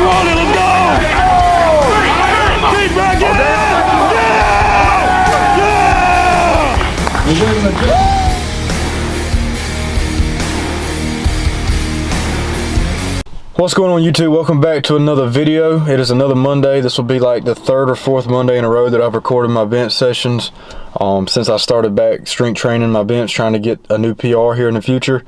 rolling, let's go! Keep back in! Yeah! What's going on, YouTube? Welcome back to another video. It is another Monday. This will be like the third or fourth Monday in a row that I've recorded my bench sessions since I started back strength training my bench, trying to get a new PR here in the future.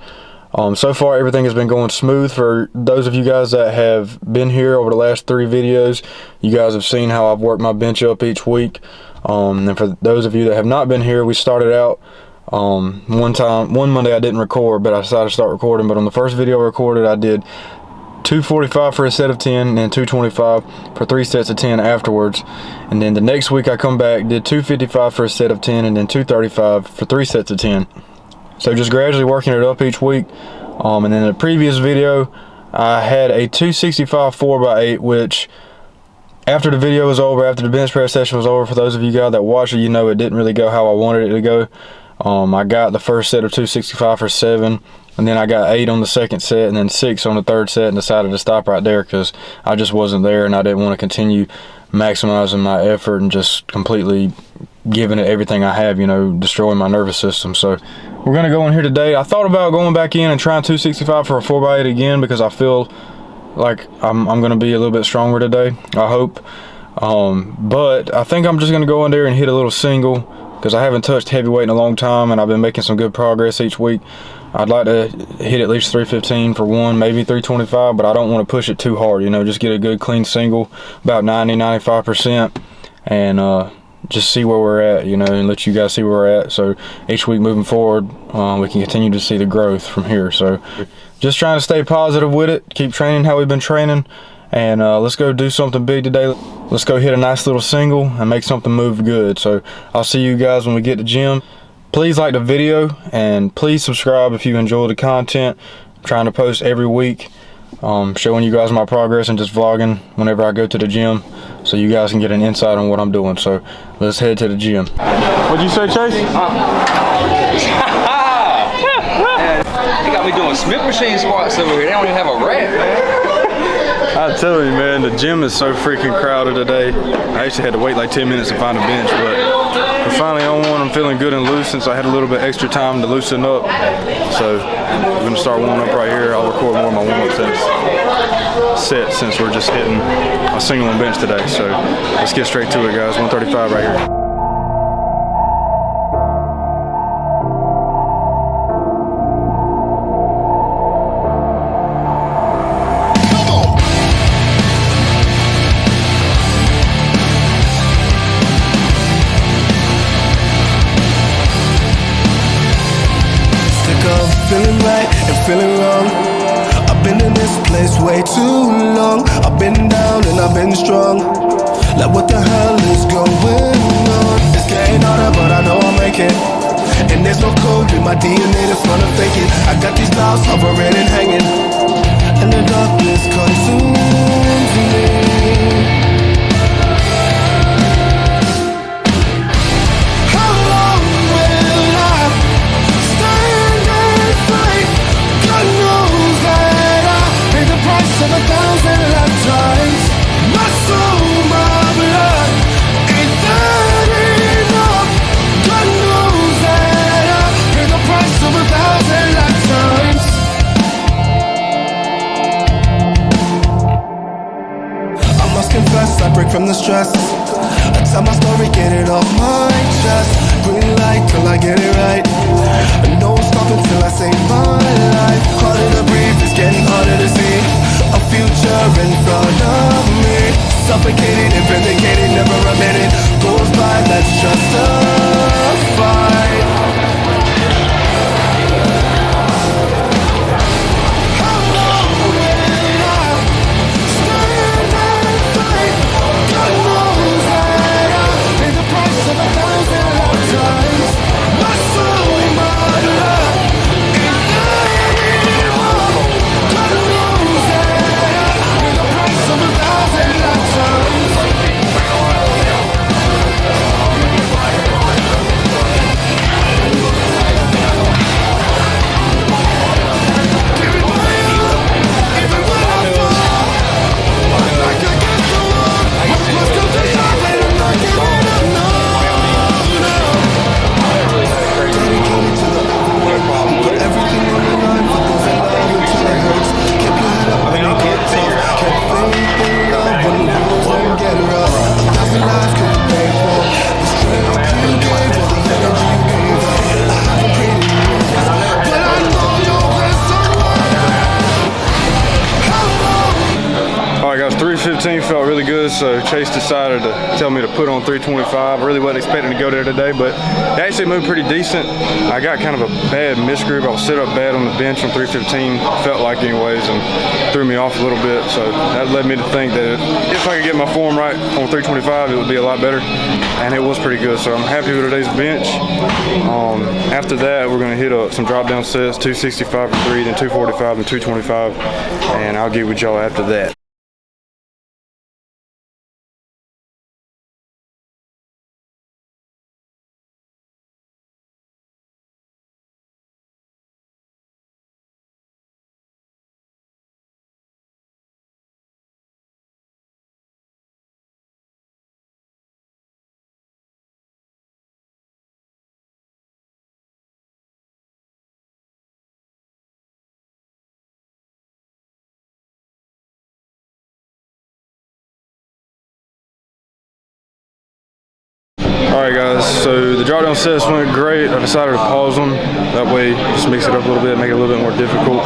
So far everything has been going smooth. For those of you guys that have been here over the last 3 videos, you guys have seen how I've worked my bench up each week. And for those of you that have not been here, we started out one Monday I didn't record, but I decided to start recording. But on the first video I recorded, I did 245 for a set of 10 and then 225 for 3 sets of 10 afterwards. And then the next week I come back, did 255 for a set of 10 and then 235 for 3 sets of 10. So just gradually working it up each week. And then in the previous video I had a 265 4x8, which after the video was over, after the bench press session was over, for those of you guys that watched it, you know it didn't really go how I wanted it to go. I got the first set of 265 for 7, and then I got 8 on the second set and then 6 on the third set, and decided to stop right there because I just wasn't there and I didn't want to continue maximizing my effort and just completely giving it everything I have, you know, destroying my nervous system. So we're going to go in here today. I thought about going back in and trying 265 for a 4x8 again because I feel like I'm going to be a little bit stronger today, I hope. But I think I'm just going to go in there and hit a little single because I haven't touched heavyweight in a long time and I've been making some good progress each week. I'd like to hit at least 315 for one, maybe 325, but I don't want to push it too hard, you know, just get a good clean single, about 90-95%, and just see where we're at, you know, and let you guys see where we're at. So each week moving forward, we can continue to see the growth from here. So just trying to stay positive with it, keep training how we've been training, and let's go do something big today. Let's go hit a nice little single and make something move good. So I'll see you guys when we get to the gym. Please like the video and please subscribe if you enjoy the content. I'm trying to post every week, showing you guys my progress and just vlogging whenever I go to the gym, so you guys can get an insight on what I'm doing. So let's head to the gym. What'd you say, Chase? They got me doing Smith machine squats over here. They don't even have a rack, man. I tell you, man, the gym is so freaking crowded today. I actually had to wait like 10 minutes to find a bench, but we're finally on one. I'm feeling good and loose since I had a little bit extra time to loosen up. So we're gonna start warming up right here. I'll record more of my warm-up sets since we're just hitting a single and bench today. So let's get straight to it, guys. 135 right here. Feeling right and feeling wrong. I've been in this place way too long. I've been down and I've been strong. Like what the hell is going on? It's getting harder but I know I'll make it. And there's no code in my DNA that's gonna fake it. I got these clouds hovering and hanging, and the darkness consumes me. Of 1,000 lifetimes, my soul, my blood, ain't that enough? God knows that I pay the price of 1,000 lifetimes. I must confess, I break from the stress. I tell my story, get it off my chest. Green light till I get it right. No stopping till I save my life. Harder to breathe, it's getting harder to see a future in front of me. Suffocated and vindicated, never a minute goes by, let's just fight. guys, 315 felt really good, so Chase decided to tell me to put on 325. I really wasn't expecting to go there today, but it actually moved pretty decent. I got kind of a bad misgroup. I was set up bad on the bench on 315, felt like anyways, and threw me off a little bit. So that led me to think that if I could get my form right on 325, it would be a lot better, and it was pretty good. So I'm happy with today's bench. After that, we're going to hit some drop down sets, 265 for 3, then 245 and 225, and I'll get with y'all after that. Alright guys, so the drawdown sets went great. I decided to pause them. That way, just mix it up a little bit, make it a little bit more difficult.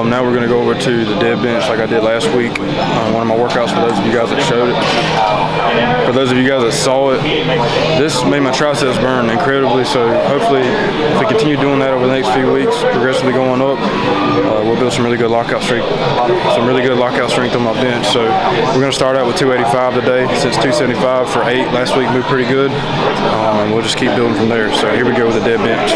Now we're going to go over to the dead bench like I did last week. One of my workouts for those of you guys that showed it. For those of you guys that saw it, this made my triceps burn incredibly, so hopefully if we continue doing that over the next few weeks, progressively going up, we'll build some really good lockout strength on my bench. So we're going to start out with 285 today, since 275 for 8 last week moved pretty good. And we'll just keep building from there. So here we go with the dead bench.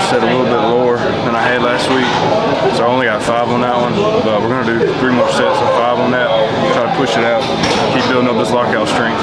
Set a little bit lower than I had last week, so I only got 5 on that one, but we're going to do 3 more sets of 5 on that, try to push it out, keep building up this lockout strength.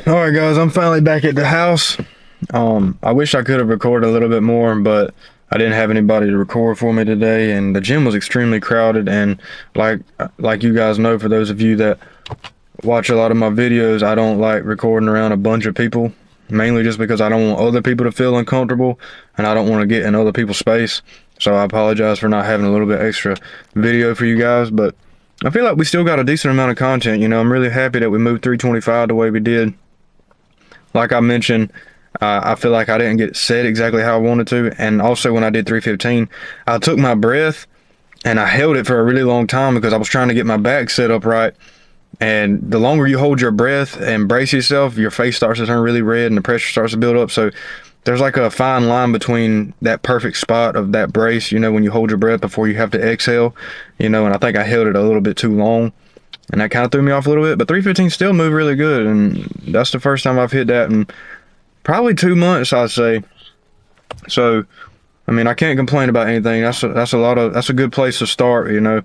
Alright guys, I'm finally back at the house. I wish I could have recorded a little bit more, but I didn't have anybody to record for me today, and the gym was extremely crowded, and like you guys know, for those of you that watch a lot of my videos, I don't like recording around a bunch of people, mainly just because I don't want other people to feel uncomfortable, and I don't want to get in other people's space. So I apologize for not having a little bit extra video for you guys, but I feel like we still got a decent amount of content. You know, I'm really happy that we moved 325 the way we did. Like I mentioned, I feel like I didn't get set exactly how I wanted to, and also when I did 315, I took my breath and I held it for a really long time because I was trying to get my back set up right. And the longer you hold your breath and brace yourself, your face starts to turn really red and the pressure starts to build up. So there's like a fine line between that perfect spot of that brace, you know, when you hold your breath before you have to exhale, you know, and I think I held it a little bit too long, and that kind of threw me off a little bit. But 315 still moved really good, and that's the first time I've hit that in probably 2 months, I'd say. So I mean, I can't complain about anything. That's a good place to start, you know.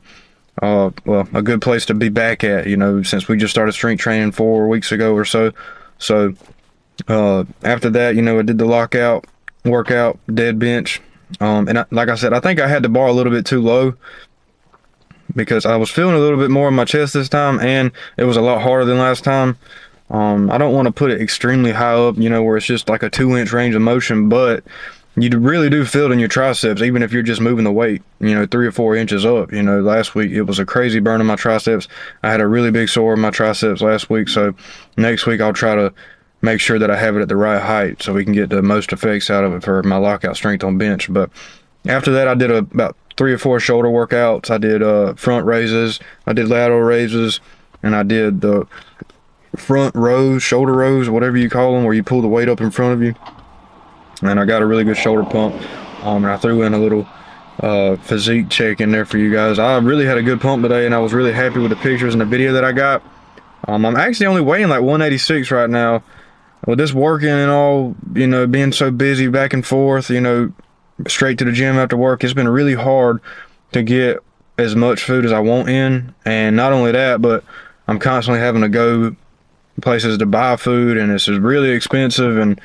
Well, a good place to be back at, you know, since we just started strength training 4 weeks ago or so. So after that, you know, I did the lockout workout, dead bench, and like I said, I think I had the bar a little bit too low because I was feeling a little bit more in my chest this time, and it was a lot harder than last time. I don't want to put it extremely high up, you know, where it's just like a 2-inch range of motion, but you really do feel it in your triceps, even if you're just moving the weight, you know, 3 or 4 inches up. You know, last week it was a crazy burn in my triceps. I had a really big sore in my triceps last week, so next week I'll try to make sure that I have it at the right height so we can get the most effects out of it for my lockout strength on bench. But after that, I did about 3 or 4 shoulder workouts. I did front raises, I did lateral raises, and I did the front rows, shoulder rows, whatever you call them, where you pull the weight up in front of you. And I got a really good shoulder pump. And I threw in a little physique check in there for you guys. I really had a good pump today, and I was really happy with the pictures and the video that I got. I'm actually only weighing like 186 right now. With this working and all, you know, being so busy back and forth, you know, straight to the gym after work, it's been really hard to get as much food as I want in. And not only that, but I'm constantly having to go places to buy food, and it's really expensive. And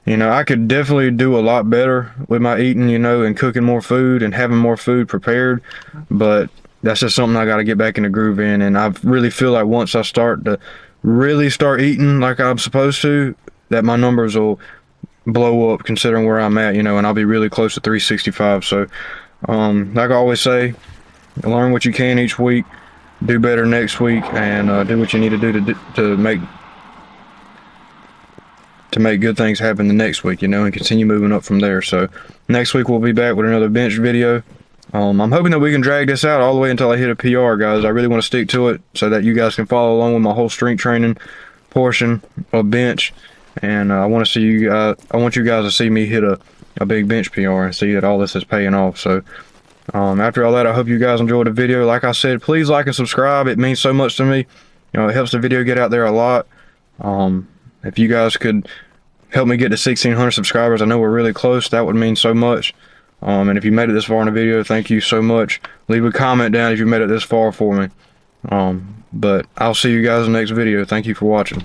you know, I could definitely do a lot better with my eating, you know, and cooking more food and having more food prepared. But that's just something I got to get back in the groove in. And I really feel like once I start to really start eating like I'm supposed to, that my numbers will blow up considering where I'm at, you know, and I'll be really close to 365. So, like I always say, learn what you can each week, do better next week, and do what you need to do to make good things happen the next week, you know, and continue moving up from there. So next week we'll be back with another bench video. I'm hoping that we can drag this out all the way until I hit a PR, guys. I really want to stick to it so that you guys can follow along with my whole strength training portion of bench. And I want you guys to see me hit a big bench PR and see that all this is paying off. So after all that, I hope you guys enjoyed the video. Like I said, please like and subscribe. It means so much to me. You know, it helps the video get out there a lot. If you guys could help me get to 1,600 subscribers, I know we're really close. That would mean so much. And if you made it this far in the video, thank you so much. Leave a comment down if you made it this far for me. But I'll see you guys in the next video. Thank you for watching.